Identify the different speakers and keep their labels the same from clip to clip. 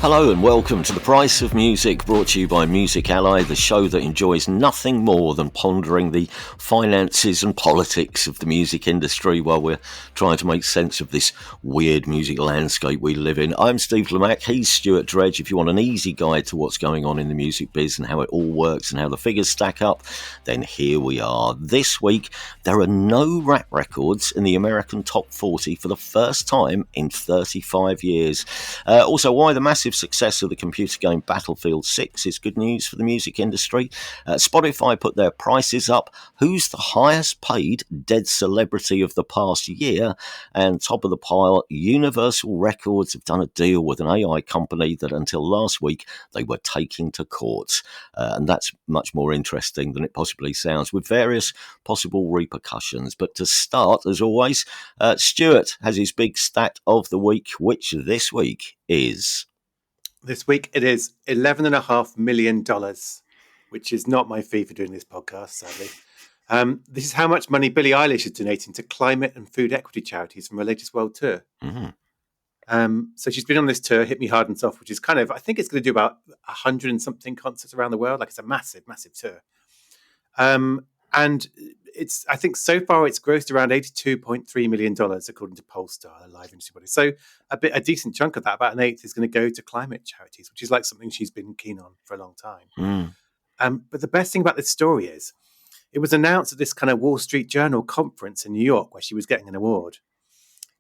Speaker 1: Hello and welcome to The Price of Music, brought to you by Music Ally, the show that enjoys nothing more than pondering the finances and politics of the music industry while we're trying to make sense of this weird music landscape we live in. I'm Steve Lamack, he's Stuart Dredge. If you want an easy guide to what's going on in the music biz and how it all works and how the figures stack up, then here we are. This week, there are no rap records in the American Top 40 for the first time in 35 years. Also, why the massive success of the computer game Battlefield 6 is good news for the music industry. Spotify put their prices up. Who's the highest paid dead celebrity of the past year? And top of the pile, Universal Records have done a deal with an AI company that until last week they were taking to court. And that's much more interesting than it possibly sounds, with various possible repercussions. But to start, as always, Stuart has his big stat of the week, which this week is...
Speaker 2: This week it is $11.5 million, which is not my fee for doing this podcast, sadly. This is how much money Billie Eilish is donating to climate and food equity charities from her latest world tour. Mm-hmm. So she's been on this tour, Hit Me Hard and Soft, which is I think it's going to do about 100 and something concerts around the world. Like, it's a massive, massive tour. And I think so far it's grossed around $82.3 million, according to Polestar, a live industry body. So a decent chunk of that, about an eighth, is going to go to climate charities, which is like something she's been keen on for a long time. But the best thing about this story is it was announced at this kind of Wall Street Journal conference in New York where she was getting an award.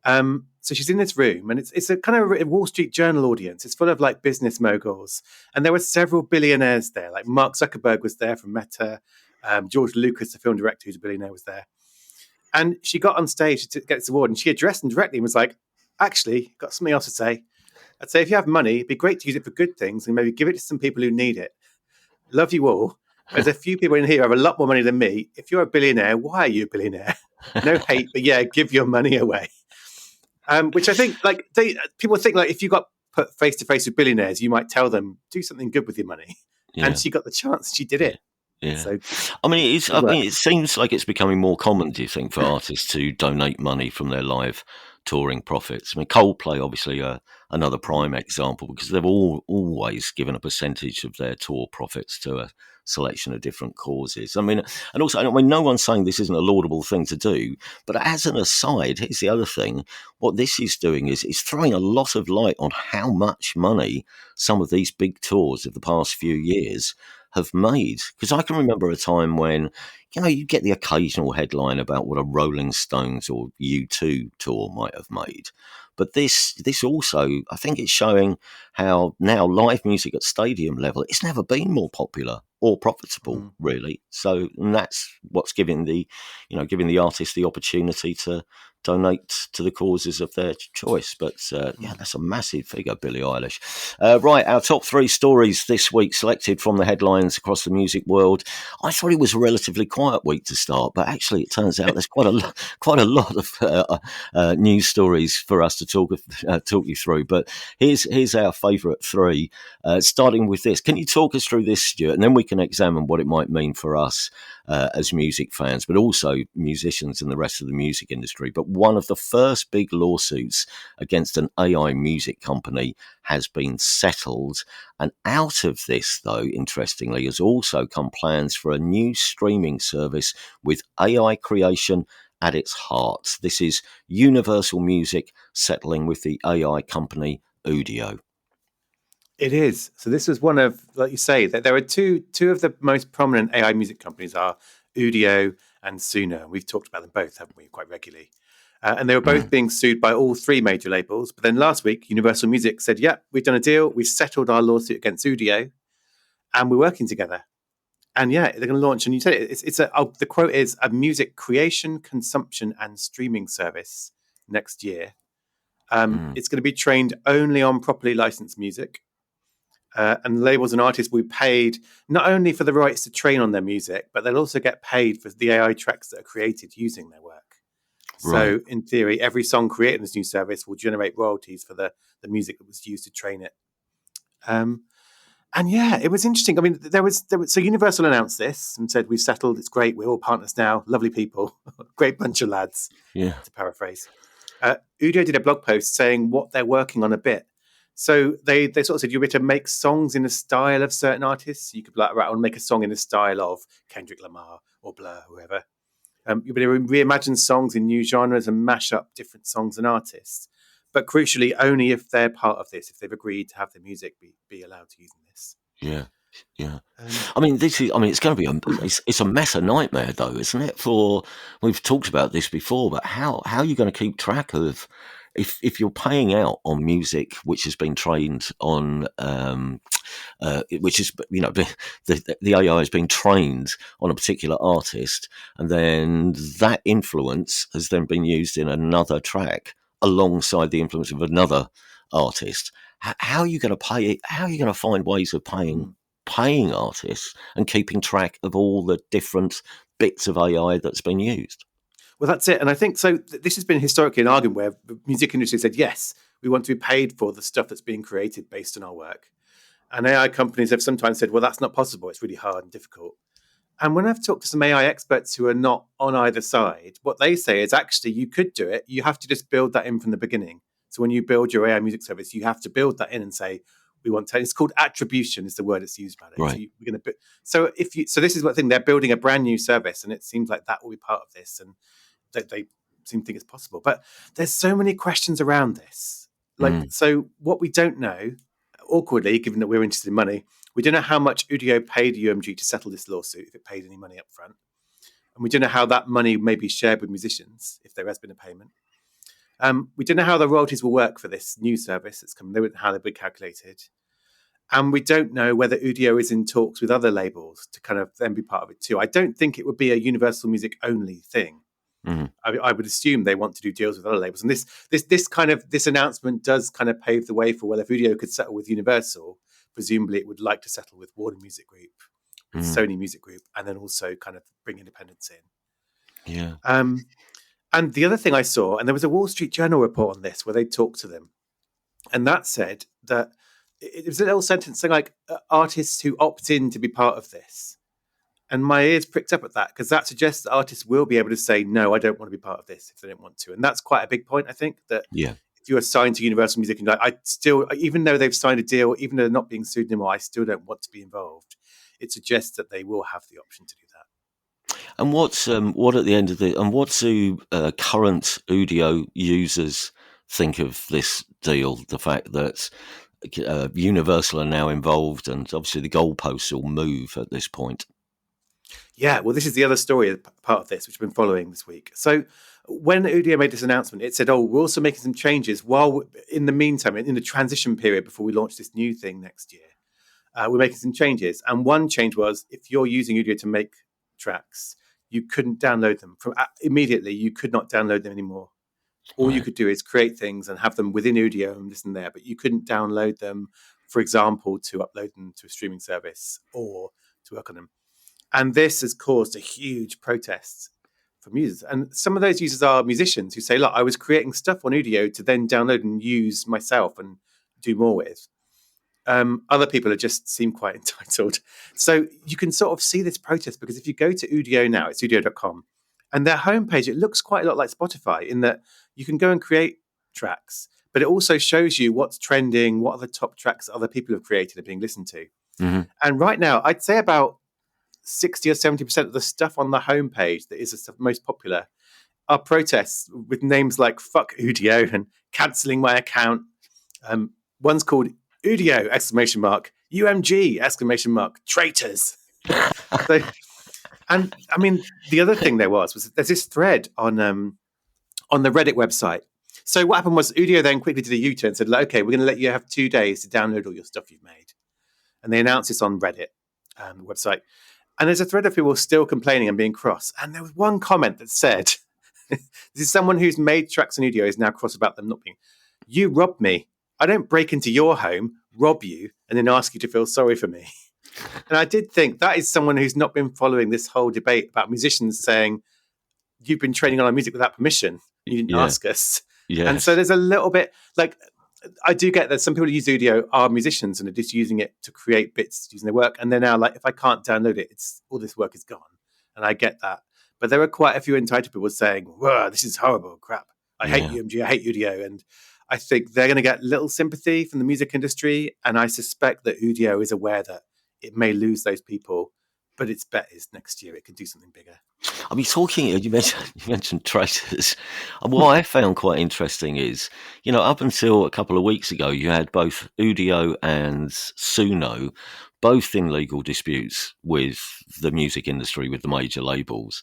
Speaker 2: So she's in this room, and it's a kind of a Wall Street Journal audience. It's full of like business moguls, and there were several billionaires there. Like Mark Zuckerberg was there from Meta. George Lucas, the film director who's a billionaire, was there. And she got on stage to get this award, and she addressed them directly and was like, actually, got something else to say. I'd say if you have money, it'd be great to use it for good things and maybe give it to some people who need it. Love you all. There's a few people in here who have a lot more money than me. If you're a billionaire, why are you a billionaire? No hate, but yeah, give your money away. Which I think, like, people think, like, if you got put face to face with billionaires, you might tell them, do something good with your money. Yeah. And she got the chance. She did it.
Speaker 1: Yeah,
Speaker 2: so,
Speaker 1: it seems like it's becoming more common, do you think, for artists to donate money from their live touring profits? I mean, Coldplay, obviously, another prime example, because they've always given a percentage of their tour profits to a selection of different causes. I mean, and also, no one's saying this isn't a laudable thing to do, but as an aside, here's the other thing. What this is doing is throwing a lot of light on how much money some of these big tours of the past few years have made. Because I can remember a time when, you get the occasional headline about what a Rolling Stones or U2 tour might have made. But this also, I think it's showing how now live music at stadium level, it's never been more popular or profitable, really. So, and that's what's giving the artist the opportunity to donate to the causes of their choice. But that's a massive figure, Billie Eilish. Right, our top three stories this week, selected from the headlines across the music world. I thought it was a relatively quiet week to start, but actually it turns out there's quite a lot of news stories for us to talk you through. But here's our favourite three, starting with this. Can you talk us through this, Stuart? And then we can examine what it might mean for us as music fans, but also musicians and the rest of the music industry. But one of the first big lawsuits against an AI music company has been settled. And out of this, though, interestingly, has also come plans for a new streaming service with AI creation at its heart. This is Universal Music settling with the AI company Udio.
Speaker 2: It is. So this was one of, like you say, that there are two of the most prominent AI music companies are Udio and Suno. We've talked about them both, haven't we, quite regularly? And they were both being sued by all three major labels. But then last week, Universal Music said, yeah, we've done a deal. We've settled our lawsuit against Udio and we're working together. And yeah, they're going to launch, and you said it, the quote is a music creation, consumption and streaming service next year. It's going to be trained only on properly licensed music. And labels and artists will be paid not only for the rights to train on their music, but they'll also get paid for the AI tracks that are created using their work. Right. So in theory, every song created in this new service will generate royalties for the music that was used to train it. And yeah, it was interesting. I mean, there was so Universal announced this and said, we've settled, it's great, we're all partners now, lovely people, great bunch of lads, to paraphrase. Udio did a blog post saying what they're working on a bit. So they sort of said you'll be able to make songs in the style of certain artists. You could be like, right, I want to make a song in the style of Kendrick Lamar or Blur, whoever. You'll be able to reimagine songs in new genres and mash up different songs and artists. But crucially, only if they're part of this, if they've agreed to have their music be allowed to use in this.
Speaker 1: Yeah. Yeah. I mean, it's going to be it's a massive nightmare, though, isn't it? We've talked about this before, but how are you going to keep track of if you're paying out on music which has been trained on, which is, the AI has been trained on a particular artist, and then that influence has then been used in another track alongside the influence of another artist. How are you going to pay it? How are you going to find ways of paying artists and keeping track of all the different bits of AI that's been used?
Speaker 2: Well, that's it. And I think so. This has been historically an argument where the music industry said, yes, we want to be paid for the stuff that's being created based on our work. And AI companies have sometimes said, well, that's not possible. It's really hard and difficult. And when I've talked to some AI experts who are not on either side, what they say is actually you could do it. You have to just build that in from the beginning. So when you build your AI music service, you have to build that in and say, we want to. It's called attribution is the word that's used about it.
Speaker 1: Right.
Speaker 2: So this is what thing they're building a brand new service, and it seems like that will be part of this, and they seem to think it's possible. But there's so many questions around this. So what we don't know, awkwardly, given that we're interested in money, we don't know how much Udio paid UMG to settle this lawsuit, if it paid any money up front. And we don't know how that money may be shared with musicians, if there has been a payment. We don't know how the royalties will work for this new service that's coming, how they'll be calculated. And we don't know whether Udio is in talks with other labels to kind of then be part of it too. I don't think it would be a Universal Music only thing. Mm-hmm. I would assume they want to do deals with other labels. And this announcement does kind of pave the way for, well, if Udio could settle with Universal, presumably it would like to settle with Warner Music Group, with Sony Music Group, and then also kind of bring independence in.
Speaker 1: Yeah.
Speaker 2: And the other thing I saw, and there was a Wall Street Journal report on this where they talked to them, and that said that it was a little sentence saying like artists who opt in to be part of this. And my ears pricked up at that because that suggests that artists will be able to say, no, I don't want to be part of this if they don't want to. And that's quite a big point, I think, that if you're assigned to Universal Music and like, I still, even though they've signed a deal, even though they're not being sued anymore, I still don't want to be involved. It suggests that they will have the option to do that.
Speaker 1: And what's do current Udio users think of this deal? The fact that Universal are now involved, and obviously the goalposts will move at this point.
Speaker 2: Yeah, well, this is the other story part of this, which I've been following this week. So when Udio made this announcement, it said, we're also making some changes while in the meantime, in the transition period before we launch this new thing next year. We're making some changes. And one change was if you're using Udio to make tracks, you couldn't download them immediately. You could not download them anymore. All you could do is create things and have them within Udio and this and there, but you couldn't download them, for example, to upload them to a streaming service or to work on them. And this has caused a huge protest from users. And some of those users are musicians who say, look, I was creating stuff on Udio to then download and use myself and do more with. Other people just seem quite entitled. So you can sort of see this protest because if you go to Udio now, it's udio.com, and their homepage, it looks quite a lot like Spotify in that you can go and create tracks, but it also shows you what's trending, what are the top tracks that other people have created and being listened to. Mm-hmm. And right now, I'd say about 60 or 70% of the stuff on the homepage that is the stuff most popular are protests with names like fuck Udio and cancelling my account. One's called Udio, exclamation mark, UMG, exclamation mark, traitors. And I mean, the other thing was there's this thread on the Reddit website. So what happened was Udio then quickly did a U-turn and said, okay, we're going to let you have 2 days to download all your stuff you've made. And they announced this on Reddit, the website. And there's a thread of people still complaining and being cross. And there was one comment that said, this is someone who's made tracks on Udio is now cross about them not being, you robbed me. I don't break into your home, rob you, and then ask you to feel sorry for me. And I did think that is someone who's not been following this whole debate about musicians saying, you've been training on our music without permission. You didn't ask us. Yes. And so there's a little bit like, I do get that some people who use Udio are musicians and are just using it to create bits using their work. And they're now like, if I can't download it, all this work is gone. And I get that. But there are quite a few entitled people saying, whoa, this is horrible crap. I hate UMG, I hate Udio. And I think they're going to get little sympathy from the music industry, and I suspect that Udio is aware that it may lose those people, but its bet is next year it can do something bigger.
Speaker 1: I mean, you mentioned traitors. And what I found quite interesting is, up until a couple of weeks ago, you had both Udio and Suno both in legal disputes with the music industry, with the major labels,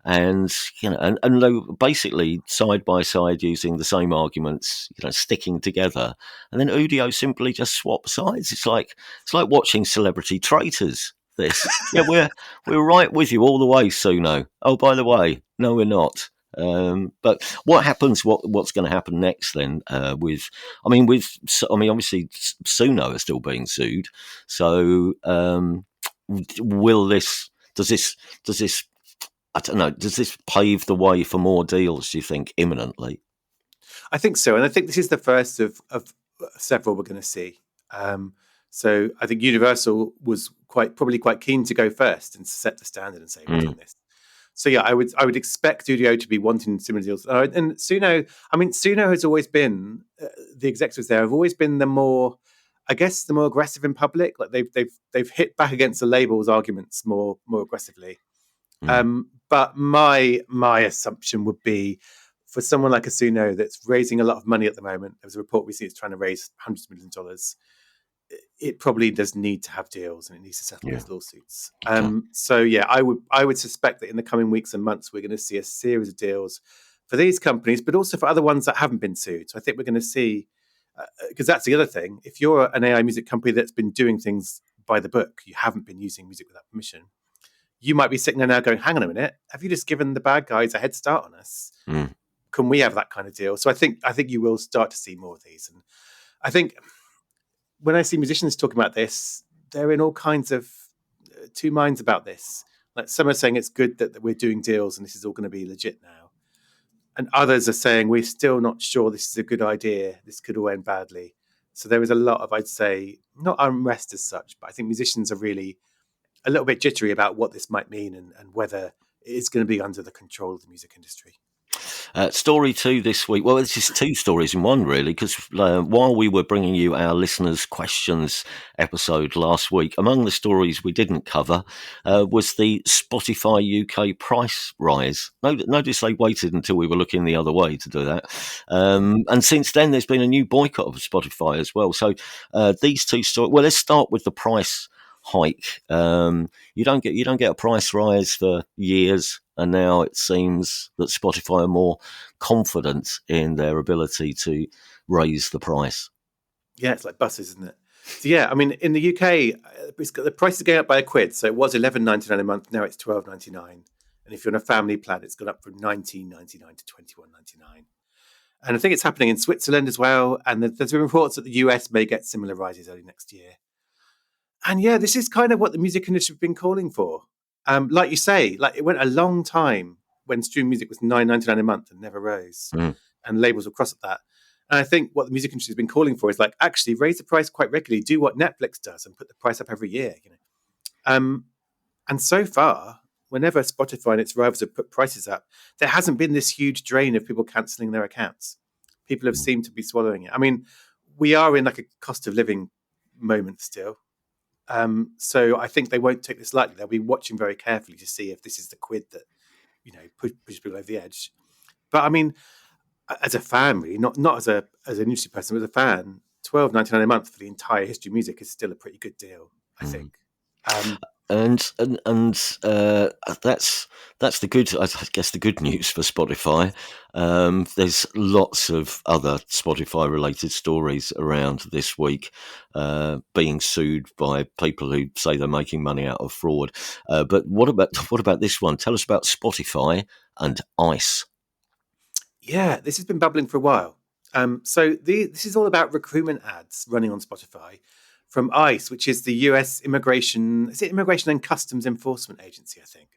Speaker 1: and and they were basically side by side using the same arguments, sticking together. And then Udio simply just swapped sides. It's like watching Celebrity Traitors. This, yeah, we're right with you all the way, Suno. Oh, by the way, no, we're not. But what happens? What's going to happen next then? Obviously, Suno are still being sued. So, will this? Does this? I don't know. Does this pave the way for more deals? Do you think imminently?
Speaker 2: I think so, and I think this is the first of several we're going to see. So I think Universal was probably quite keen to go first and set the standard and say we're doing this. So yeah, I would expect Udio to be wanting similar deals. And Suno has always been the executives there have always been the more aggressive in public. Like they've hit back against the labels' arguments more aggressively. But my assumption would be for someone like a Suno that's raising a lot of money at the moment. There was a report we see it's trying to raise hundreds of millions of dollars. It probably does need to have deals and it needs to settle those lawsuits. So yeah, I would suspect that in the coming weeks and months we're going to see a series of deals for these companies, but also for other ones that haven't been sued. So I think we're going to see, because that's the other thing. If you're an AI music company that's been doing things by the book, you haven't been using music without permission, you might be sitting there now going, hang on a minute, have you just given the bad guys a head start on us? Can we have that kind of deal? So I think you will start to see more of these. And I think when I see musicians talking about this, they're in all kinds of two minds about this. Like some are saying it's good that we're doing deals and this is all going to be legit now. And others are saying we're still not sure this is a good idea. This could all end badly. So there is a lot of, I'd say, not unrest as such, but I think musicians are really a little bit jittery about what this might mean and whether it's going to be under the control of the music industry.
Speaker 1: Story 2 this week. Well, it's just 2 stories in one, really, because while we were bringing you our listeners' questions episode last week, among the stories we didn't cover was the Spotify UK price rise. Notice they waited until we were looking the other way to do that. And since then, there's been a new boycott of Spotify as well. So these 2 stories. Well, let's start with the price hike. You don't get a price rise for years. And now it seems that Spotify are more confident in their ability to raise the price.
Speaker 2: Yeah, it's like buses, isn't it? So yeah, I mean, in the UK, the price is going up by £1. So it was £11.99 a month. Now it's £12.99. And if you're on a family plan, it's gone up from £19.99 to £21.99. And I think it's happening in Switzerland as well. And there's been reports that the US may get similar rises early next year. And yeah, this is kind of what the music industry has been calling for. Like you say, like it went a long time when streaming music was $9.99 a month and never rose, and labels were cross at that. And I think what the music industry has been calling for is like actually raise the price quite regularly, do what Netflix does, and put the price up every year. And so far, whenever Spotify and its rivals have put prices up, there hasn't been this huge drain of people cancelling their accounts. People have seemed to be swallowing it. I mean, we are in like a cost of living moment still. So I think they won't take this lightly. They'll be watching very carefully to see if this is the quid that, pushes people over the edge. But I mean, as a fan, really, not as an industry person, but as a fan, $12.99 a month for the entire history of music is still a pretty good deal, I think.
Speaker 1: And that's the good. I guess the good news for Spotify. There's lots of other Spotify-related stories around this week, being sued by people who say they're making money out of fraud. But what about this one? Tell us about Spotify and ICE.
Speaker 2: Yeah, this has been bubbling for a while. So this is all about recruitment ads running on Spotify from ICE, which is the US Immigration and Customs Enforcement Agency, I think.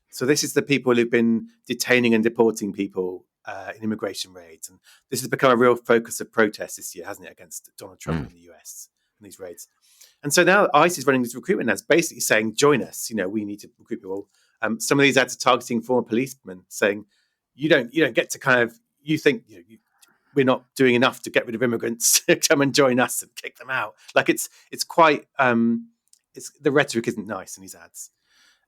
Speaker 2: So this is the people who've been detaining and deporting people in immigration raids. And this has become a real focus of protest this year, hasn't it, against Donald Trump in the US and these raids. And so now ICE is running these recruitment ads, basically saying, join us, we need to recruit people. Some of these ads are targeting former policemen, saying, you don't get to kind of, you think, we're not doing enough to get rid of immigrants. Come and join us and kick them out. Like it's quite it's the rhetoric isn't nice in these ads.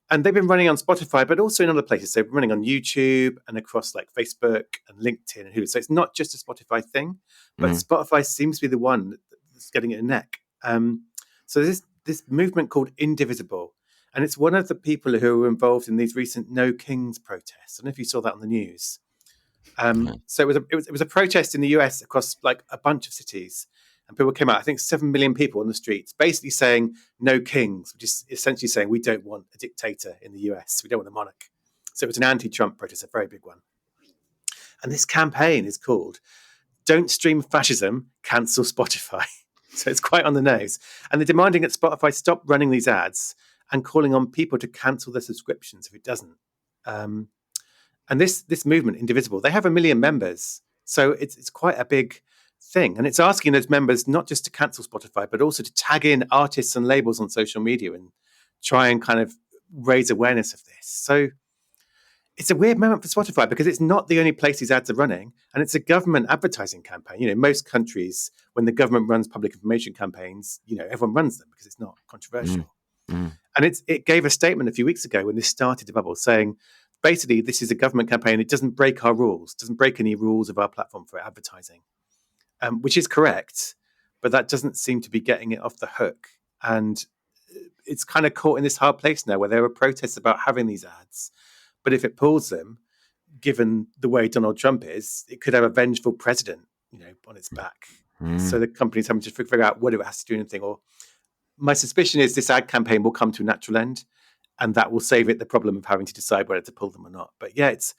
Speaker 2: And they've been running on Spotify, but also in other places. They've been running on YouTube and across like Facebook and LinkedIn and Hulu. So it's not just a Spotify thing, but Spotify seems to be the one that's getting it a neck. So there's this movement called Indivisible, and it's one of the people who were involved in these recent No Kings protests. I don't know if you saw that on the news. So it was a protest in the US across like a bunch of cities, and people came out. I think 7 million people on the streets, basically saying "No kings," which is essentially saying we don't want a dictator in the US. We don't want a monarch. So it was an anti-Trump protest, a very big one. And this campaign is called "Don't Stream Fascism, Cancel Spotify." So it's quite on the nose. And they're demanding that Spotify stop running these ads and calling on people to cancel their subscriptions if it doesn't. And this movement, Indivisible, they have 1 million members. So it's quite a big thing. And it's asking those members not just to cancel Spotify, but also to tag in artists and labels on social media and try and kind of raise awareness of this. So it's a weird moment for Spotify because it's not the only place these ads are running. And it's a government advertising campaign. You know, most countries, when the government runs public information campaigns, you know, everyone runs them because it's not controversial. And it gave a statement a few weeks ago when this started to bubble saying, basically, this is a government campaign. It doesn't break our rules, doesn't break any rules of our platform for advertising, which is correct, but that doesn't seem to be getting it off the hook. And it's kind of caught in this hard place now where there are protests about having these ads. But if it pulls them, given the way Donald Trump is, it could have a vengeful president, you know, on its back. So the company's having to figure out whether it has to do anything. Or my suspicion is this ad campaign will come to a natural end, and that will save it the problem of having to decide whether to pull them or not. But yeah, it's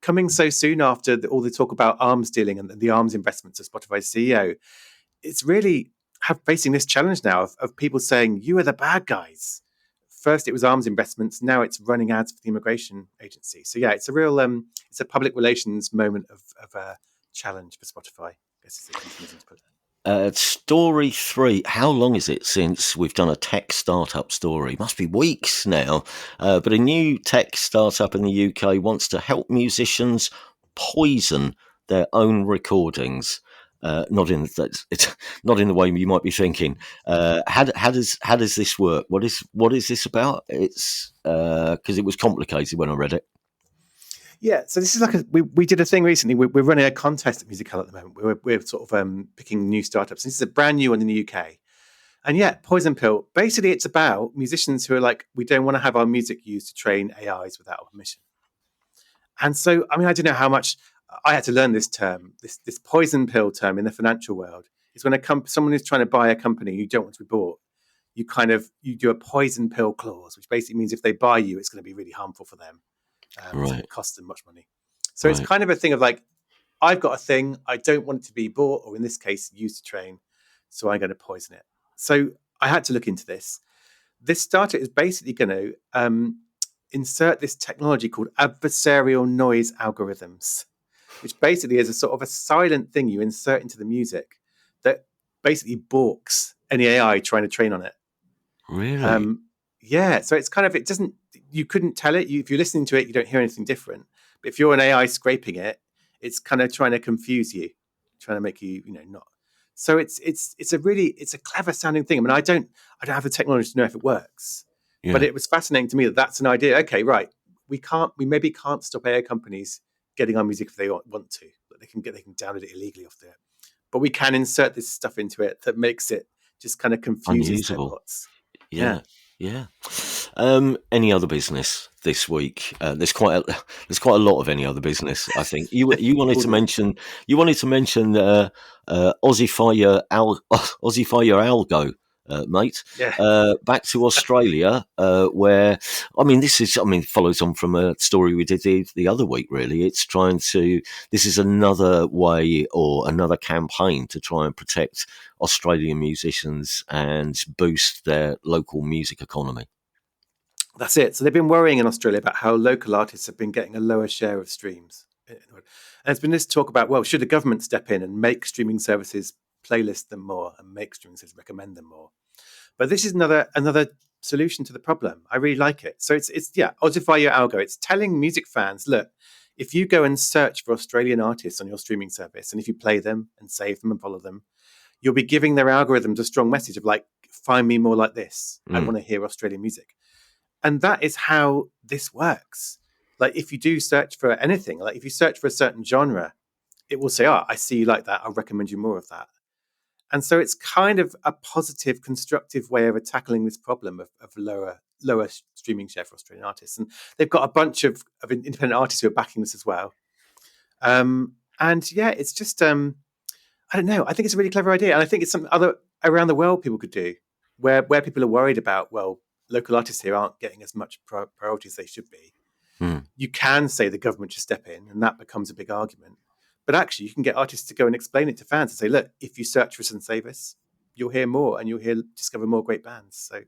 Speaker 2: coming so soon after all the talk about arms dealing and the arms investments of Spotify's CEO. It's really facing this challenge now of people saying, you are the bad guys. First, it was arms investments. Now it's running ads for the immigration agency. So yeah, it's a real, it's a public relations moment of a challenge for Spotify. I guess it's confusing to put that.
Speaker 1: Story 3. How long is it since we've done a tech startup story? Must be weeks now. But a new tech startup in the UK wants to help musicians poison their own recordings. Not in the way you might be thinking. How does this work? What is this about? It's because it was complicated when I read it.
Speaker 2: Yeah, so this is like we did a thing recently. We're running a contest at Musical at the moment. We're sort of picking new startups. This is a brand new one in the UK. And yeah, Poison Pill. Basically, it's about musicians who are like, we don't want to have our music used to train AIs without our permission. And so, I mean, I don't know how much I had to learn this term, this poison pill term in the financial world. Is when someone is trying to buy a company you don't want to be bought, you do a poison pill clause, which basically means if they buy you, it's going to be really harmful for them. So it costs them much money. So it's kind of a thing of like, I've got a thing, I don't want it to be bought, or in this case, used to train, so I'm going to poison it. So I had to look into this. This startup is basically going to insert this technology called adversarial noise algorithms, which basically is a sort of a silent thing you insert into the music that basically balks any AI trying to train on it.
Speaker 1: Really?
Speaker 2: Yeah. So it's kind of, you couldn't tell it. If you're listening to it, you don't hear anything different. But if you're an AI scraping it, it's kind of trying to confuse you, trying to make you, not. So it's a clever sounding thing. I mean, I don't have the technology to know if it works, but it was fascinating to me that that's an idea. Okay, right. We maybe can't stop AI companies getting our music if they want to. They can download it illegally off there, but we can insert this stuff into it that makes it just kind of confuses their bots.
Speaker 1: Yeah. Any other business this week? There's quite a lot of any other business. I think you wanted to mention Aussie Fire Algo, mate.
Speaker 2: Yeah.
Speaker 1: Back to Australia, where this follows on from a story we did the other week. Really, this is another way or another campaign to try and protect Australian musicians and boost their local music economy.
Speaker 2: That's it. So they've been worrying in Australia about how local artists have been getting a lower share of streams. And there's been this talk about, well, should the government step in and make streaming services playlist them more and make streaming services recommend them more? But this is another solution to the problem. I really like it. So it's Audify Your Algo. It's telling music fans, look, if you go and search for Australian artists on your streaming service, and if you play them and save them and follow them, you'll be giving their algorithms a strong message of like, find me more like this. I want to hear Australian music. And that is how this works. Like if you do search for anything, like if you search for a certain genre, it will say, I see you like that. I'll recommend you more of that. And so it's kind of a positive, constructive way of tackling this problem of lower streaming share for Australian artists. And they've got a bunch of independent artists who are backing this as well. And yeah, it's just, I don't know. I think it's a really clever idea. And I think it's something other around the world people could do where people are worried about, well, local artists here aren't getting as much priority as they should be. You can say the government should step in, and that becomes a big argument. But actually, you can get artists to go and explain it to fans and say, look, if you search for St. Savis, you'll hear more and you'll discover more great bands. So,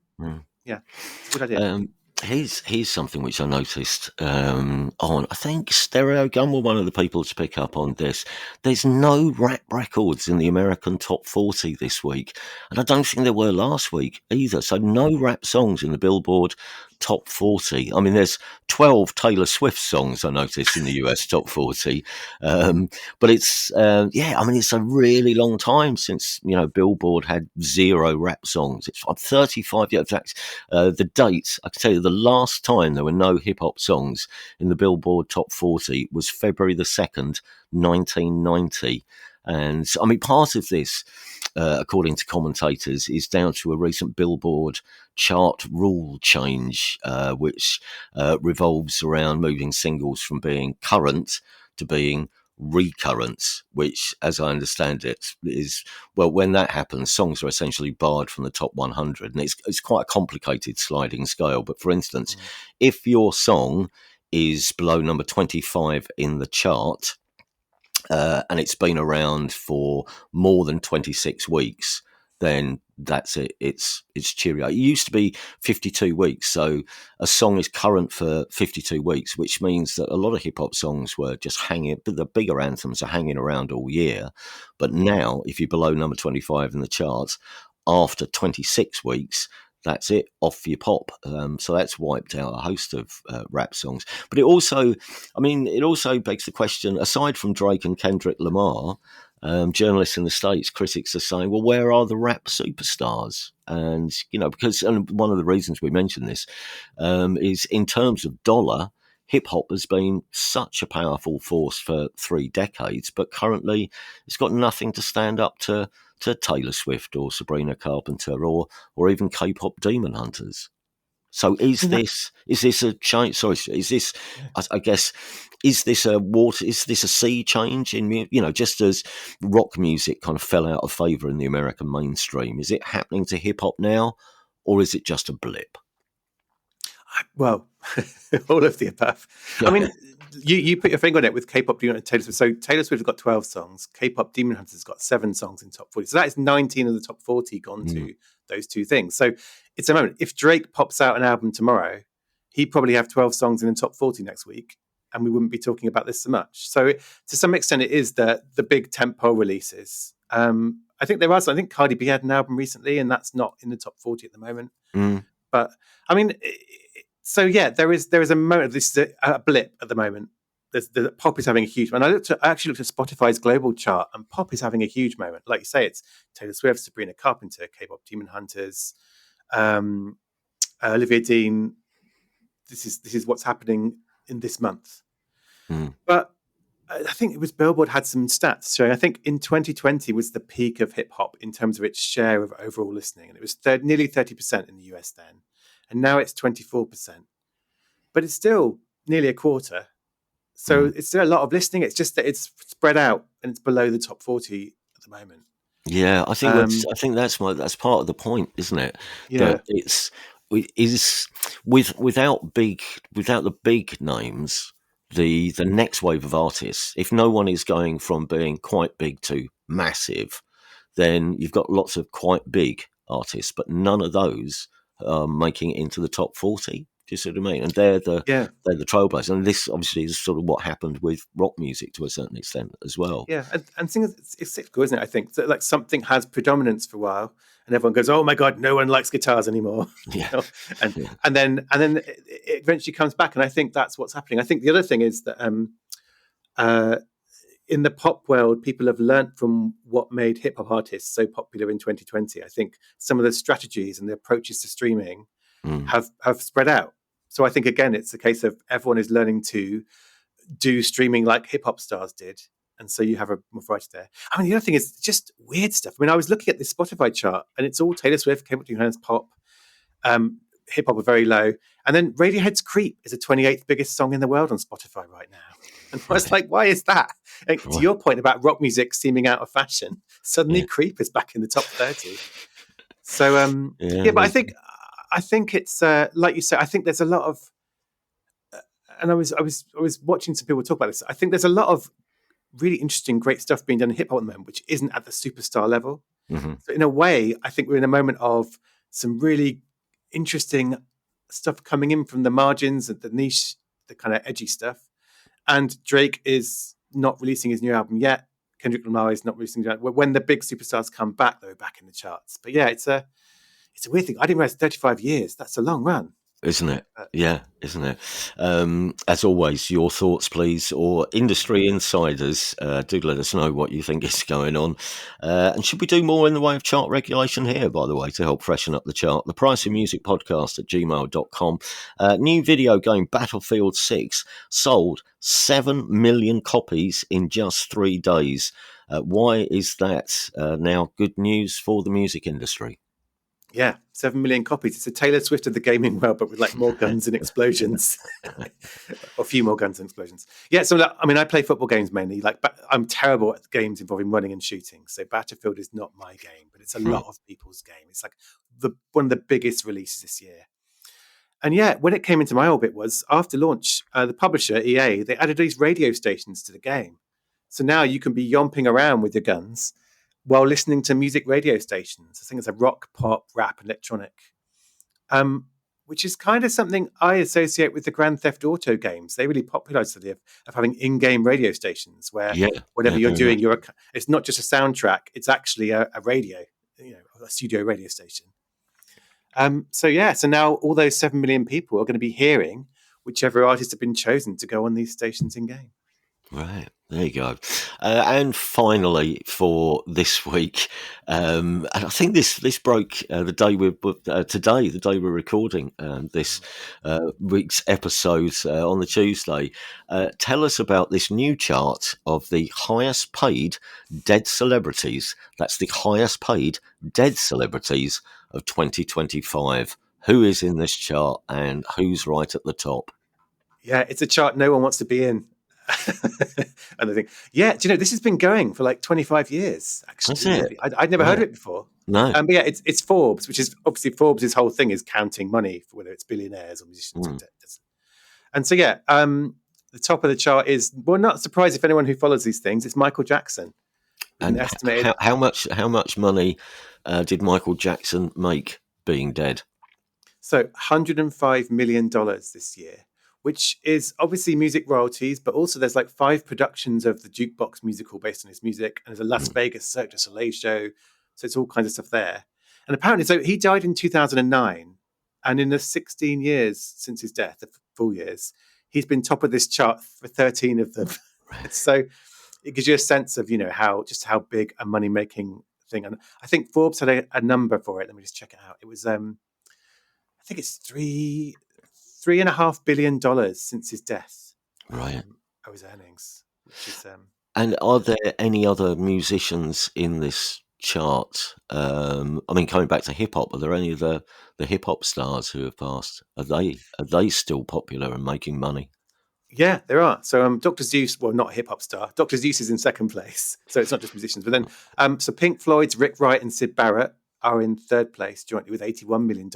Speaker 2: yeah, it's a good idea.
Speaker 1: Here's something which I noticed on, I think, Stereo Gun were one of the people to pick up on this. There's no rap records in the American top 40 this week. And I don't think there were last week either. So no rap songs in the Billboard top 40. I mean, there's 12 Taylor Swift songs I noticed in the US top 40. But it's, it's a really long time since, Billboard had 0 rap songs. It's 35 years. In fact, the date, I can tell you, the last time there were no hip hop songs in the Billboard top 40 was February the 2nd, 1990. And I mean, part of this, according to commentators, is down to a recent Billboard chart rule change, which revolves around moving singles from being current to being recurrent, which, as I understand it, is, well, when that happens, songs are essentially barred from the top 100. And it's quite a complicated sliding scale. But for instance, if your song is below number 25 in the chart, and it's been around for more than 26 weeks, then that's it. It's cheerio. It used to be 52 weeks. So a song is current for 52 weeks, which means that a lot of hip hop songs were just hanging, the bigger anthems are hanging around all year. But now, if you're below number 25 in the charts, after 26 weeks, that's it, off your pop. So that's wiped out a host of rap songs. But it also begs the question, aside from Drake and Kendrick Lamar, journalists in the States, critics are saying, well, where are the rap superstars? And, because one of the reasons we mention this is in terms of dollar, hip hop has been such a powerful force for 3 decades, but currently it's got nothing to stand up to Taylor Swift or Sabrina Carpenter or even K-pop Demon Hunters. So is this a change? Sorry, is this? I guess is this a sea change in just as rock music kind of fell out of favor in the American mainstream? Is it happening to hip hop now, or is it just a blip?
Speaker 2: Well, all of the above. I mean, you put your finger on it with K-pop Demon and Taylor Swift. So Taylor Swift has got 12 songs. K-pop Demon Hunters has got 7 songs in top 40. So that is 19 of the top 40 gone to those 2 things. So it's a moment. If Drake pops out an album tomorrow, he'd probably have 12 songs in the top 40 next week, and we wouldn't be talking about this so much. So to some extent, it is the big tempo releases. I think I think Cardi B had an album recently, and that's not in the top 40 at the moment. But I mean, so yeah, there is a moment. This is a blip at the moment. Pop is having a huge moment. I actually looked at Spotify's global chart, and pop is having a huge moment. Like you say, it's Taylor Swift, Sabrina Carpenter, K-pop Demon Hunters, Olivia Dean. This is what's happening in this month. But I think it was Billboard had some stats showing, I think in 2020 was the peak of hip hop in terms of its share of overall listening. And it was nearly 30% in the US then. And now it's 24%. But it's still nearly a quarter. So it's still a lot of listening. It's just that it's spread out and it's below the top 40 at the moment.
Speaker 1: Yeah, I think that's part of the point, isn't it?
Speaker 2: Yeah.
Speaker 1: That is without the big names, the next wave of artists, if no one is going from being quite big to massive, then you've got lots of quite big artists, but none of those are making it into the top 40. Do you see what I mean? And they're the trailblazers. And this obviously is sort of what happened with rock music to a certain extent as well.
Speaker 2: Yeah, and it's cyclical, isn't it? I think so, like something has predominance for a while, and everyone goes, "Oh my god, no one likes guitars anymore."
Speaker 1: Yeah,
Speaker 2: and then it eventually comes back, and I think that's what's happening. I think the other thing is that uh, in the pop world, people have learnt from what made hip hop artists so popular in 2020. I think some of the strategies and the approaches to streaming
Speaker 1: Mm.
Speaker 2: have spread out. So I think again, it's a case of everyone is learning to do streaming like hip hop stars did. And so you have a more variety there. I mean, the other thing is just weird stuff. I mean, I was looking at this Spotify chart and it's all Taylor Swift, Chemical Hands pop, hip hop are very low. And then Radiohead's Creep is the 28th biggest song in the world on Spotify right now. And I was like, why is that? And to your point about rock music seeming out of fashion, suddenly
Speaker 1: Yeah.
Speaker 2: Creep is back in the top 30. So,
Speaker 1: Yeah,
Speaker 2: but I think it's like you said. I think there's a lot of, and I was watching some people talk about this. I think there's a lot of really interesting, great stuff being done in hip hop at the moment, which isn't at the superstar level.
Speaker 1: Mhm.
Speaker 2: So in a way, I think we're in a moment of some really interesting stuff coming in from the margins and the niche, the kind of edgy stuff. And Drake is not releasing his new album yet. Kendrick Lamar is not releasing it. When the big superstars come back, they're back in the charts. But yeah, it's a weird thing. I didn't realize 35 years. That's a long run.
Speaker 1: Isn't it? Yeah, isn't it? As always, your thoughts, please, or industry insiders, do let us know what you think is going on. And should we do more in the way of chart regulation here, by the way, to help freshen up the chart? The Price of Music podcast at gmail.com. New video game Battlefield 6 sold 7 million copies in just 3 days. Why is that now good news for the music industry?
Speaker 2: Yeah, 7 million copies. It's a Taylor Swift of the gaming world, but with like more guns and explosions, or a few more guns and explosions. Yeah, so I mean, I play football games mainly. I'm terrible at games involving running and shooting. So Battlefield is not my game, but it's a lot of people's game. It's like one of the biggest releases this year. And yeah, when it came into my orbit was after launch, the publisher EA they added these radio stations to the game. So now you can be yomping around with your guns while listening to music radio stations. I think it's a rock, pop, rap, electronic, which is kind of something I associate with the Grand Theft Auto games. They really popularized the idea of having in-game radio stations where whatever you're doing, it's not just a soundtrack; it's actually a radio, a studio radio station. So now all those 7 million people are going to be hearing whichever artists have been chosen to go on these stations in-game.
Speaker 1: Right, there you go. And finally, for this week, and I think this broke the day today, the day we're recording this week's episode on the Tuesday. Tell us about this new chart of the highest paid dead celebrities. That's the highest paid dead celebrities of 2025. Who is in this chart and who's right at the top?
Speaker 2: Yeah, it's a chart no one wants to be in. And I think, do you know, this has been going for like 25 years, actually.
Speaker 1: That's it.
Speaker 2: I'd never heard of it before.
Speaker 1: No.
Speaker 2: But yeah, it's Forbes, which is obviously Forbes' whole thing is counting money for whether it's billionaires or musicians. And so, the top of the chart is, well, not surprised if anyone who follows these things, it's Michael Jackson.
Speaker 1: And estimated how much money did Michael Jackson make being dead?
Speaker 2: So $105 million this year, which is obviously music royalties, but also there's like 5 productions of the Jukebox musical based on his music, and there's a Las Vegas Cirque du Soleil show, so it's all kinds of stuff there. And apparently, so he died in 2009, and in the 16 years since his death, the full years, he's been top of this chart for 13 of them. So it gives you a sense of how big a money making thing. And I think Forbes had a number for it. Let me just check it out. It was I think it's $3.5 billion since his death.
Speaker 1: Right.
Speaker 2: Of his earnings. Which is,
Speaker 1: and are there any other musicians in this chart? I mean, coming back to hip hop, are there any of the hip hop stars who have passed? Are they still popular and making money?
Speaker 2: Yeah, there are. So Dr. Zeus, well, not a hip hop star. Dr. Zeus is in second place. So it's not just musicians. But then, so Pink Floyd's Rick Wright and Syd Barrett are in third place jointly with $81 million,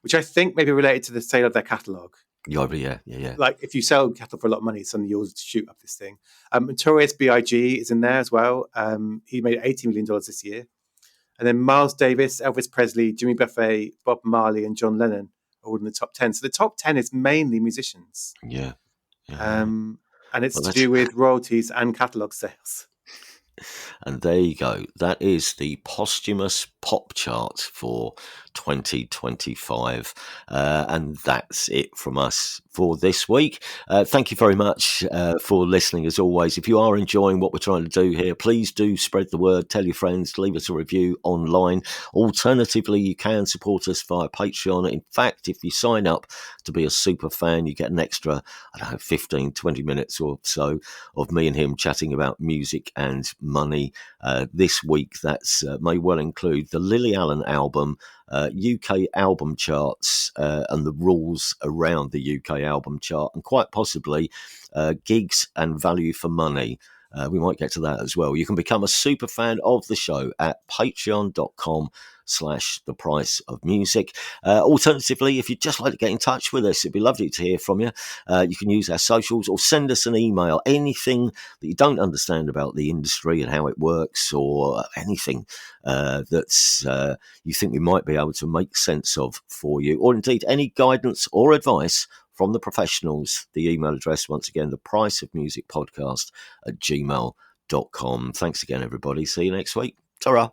Speaker 2: which I think may be related to the sale of their catalogue.
Speaker 1: Yeah.
Speaker 2: Like if you sell cattle for a lot of money, suddenly yours to shoot up this thing. Notorious B.I.G. is in there as well. He made $80 million this year. And then Miles Davis, Elvis Presley, Jimmy Buffett, Bob Marley, and John Lennon are all in the top 10. So the top 10 is mainly musicians.
Speaker 1: Yeah.
Speaker 2: And it's to do with royalties and catalogue sales.
Speaker 1: And there you go. That is the posthumous pop chart for 2025. And that's it from us for this week. Thank you very much for listening, as always. If you are enjoying what we're trying to do here, please do spread the word, tell your friends, leave us a review online. Alternatively, you can support us via Patreon. In fact, if you sign up to be a super fan, you get an extra, 15, 20 minutes or so of me and him chatting about music and money. This week, that's may well include the Lily Allen album, UK album charts, and the rules around the UK album chart, and quite possibly gigs and value for money. We might get to that as well. You can become a super fan of the show at patreon.com/the price of music. Alternatively, if you'd just like to get in touch with us, it'd be lovely to hear from you. You can use our socials or send us an email. Anything that you don't understand about the industry and how it works, or anything that's you think we might be able to make sense of for you, or indeed any guidance or advice from the professionals. The email address, once again, the price of music podcast @gmail.com. Thanks again, everybody. See you next week. Ta-ra.